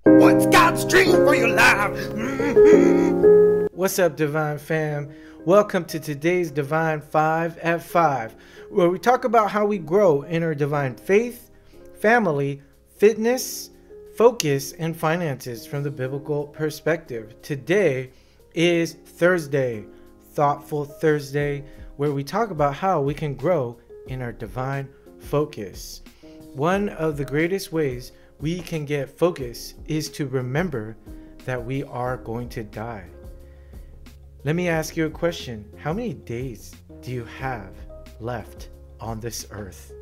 What's God's dream for your life? What's up, Divine Fam? Welcome to today's Divine 5 at 5, where we talk about how we grow in our divine faith, family, fitness, focus, and finances from the biblical perspective. Today is Thursday, Thoughtful Thursday, where we talk about how we can grow in our divine focus. One of the greatest ways we can get focus is to remember that we are going to die. Let me ask you a question. How many days do you have left on this earth?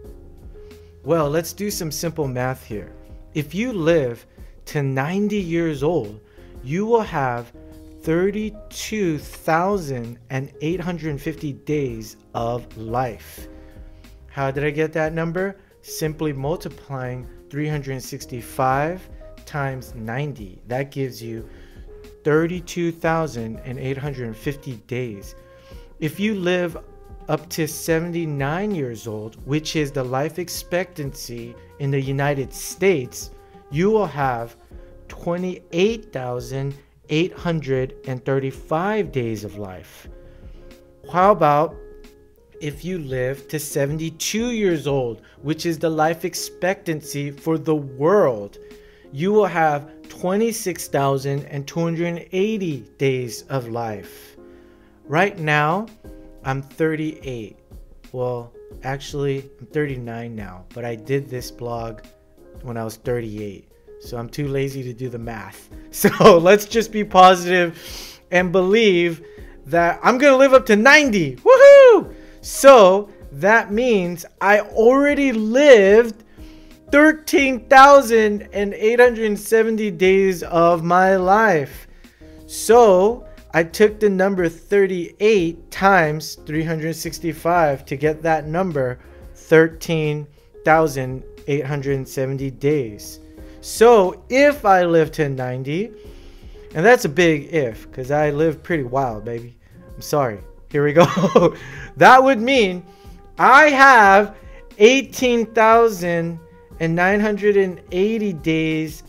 Well, let's do some simple math here. If you live to 90 years old, you will have 32,850 days of life. How did I get that number? Simply multiplying 365 times 90. That gives you 32,850 days. If you live up to 79 years old, which is the life expectancy in the United States, you will have 28,835 days of life. How about if you live to 72 years old, which is the life expectancy for the world? You will have 26,280 days of life. Right now, I'm 38. Well, actually, I'm 39 now, but I did this blog when I was 38. So I'm too lazy to do the math. So let's just be positive and believe that I'm going to live up to 90. Woohoo! So that means I already lived 13,870 days of my life. So I took the number 38 times 365 to get that number, 13,870 days. So if I live to 90, and that's a big if, because I live pretty wild, baby. I'm sorry. Here we go. That would mean I have 18,980 days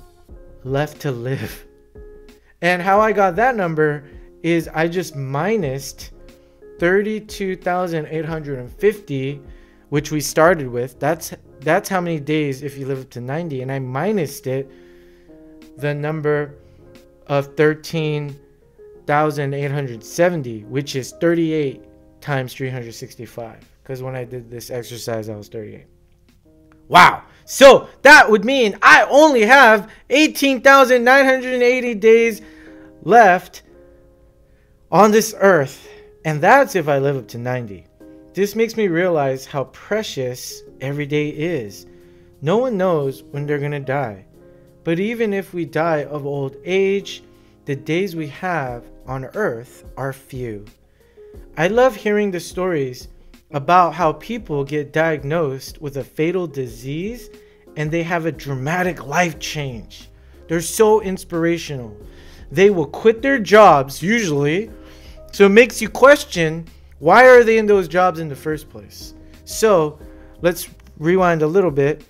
left to live. And how I got that number is I just minused 32,850, which we started with. That's how many days if you live up to 90, and I minused it the number of 13,870, which is 38 times 365, because when I did this exercise I was 38. Wow. So that would mean I only have 18,980 days left on this earth, and that's if I live up to 90. This makes me realize how precious every day is. No one knows when they're gonna die, but even if we die of old age, the days we have on earth are few. I love hearing the stories about how people get diagnosed with a fatal disease and they have a dramatic life change. They're so inspirational. They will quit their jobs usually, so it makes you question, why are they in those jobs in the first place? So let's rewind a little bit.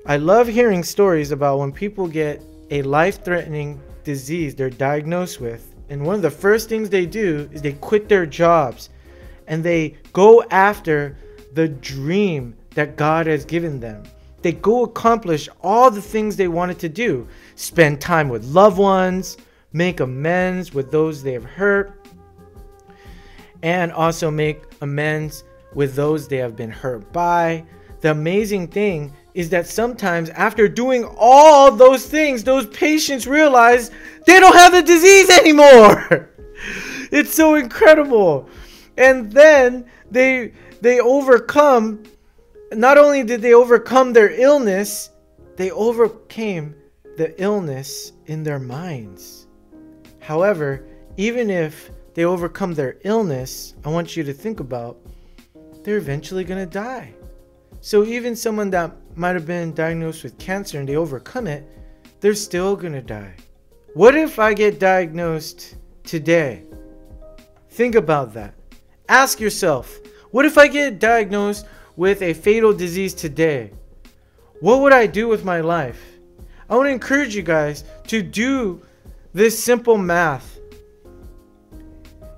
I love hearing stories about when people get a life-threatening disease they're diagnosed with, and one of the first things they do is they quit their jobs and they go after the dream that God has given them. They go accomplish all the things they wanted to do. Spend time with loved ones, make amends with those they have hurt, and also make amends with those they have been hurt by. The amazing thing is that sometimes after doing all those things, those patients realize they don't have the disease anymore. It's so incredible. And then they overcome, not only did they overcome their illness, they overcame the illness in their minds. However, even if they overcome their illness, I want you to think about, they're eventually going to die. So even someone that might have been diagnosed with cancer and they overcome it, they're still going to die. What if I get diagnosed today? Think about that. Ask yourself, what if I get diagnosed with a fatal disease today? What would I do with my life? I want to encourage you guys to do this simple math.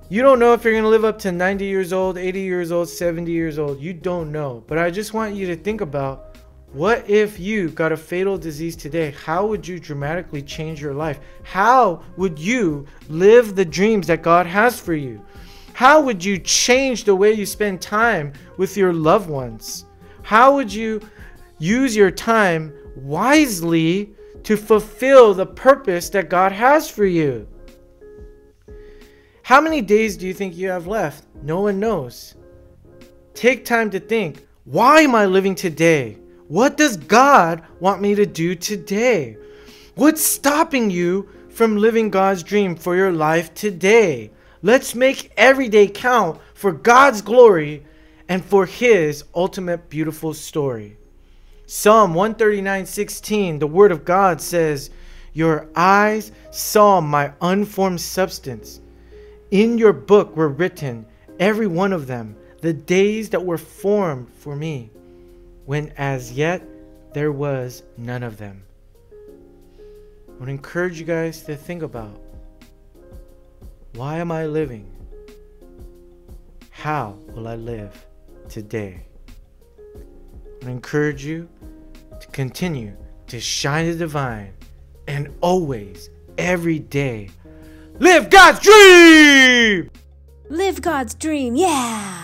You don't know if you're going to live up to 90 years old, 80 years old, 70 years old. You don't know. But I just want you to think about, what if you got a fatal disease today? How would you dramatically change your life? How would you live the dreams that God has for you? How would you change the way you spend time with your loved ones? How would you use your time wisely to fulfill the purpose that God has for you? How many days do you think you have left? No one knows. Take time to think, why am I living today? What does God want me to do today? What's stopping you from living God's dream for your life today? Let's make every day count for God's glory and for His ultimate beautiful story. Psalm 139:16, the Word of God says, "Your eyes saw my unformed substance. In your book were written, every one of them, the days that were formed for me, when as yet there was none of them." I want to encourage you guys to think about, why am I living? How will I live today? I want to encourage you to continue to shine the divine and always, every day, live God's dream! Live God's dream, yeah!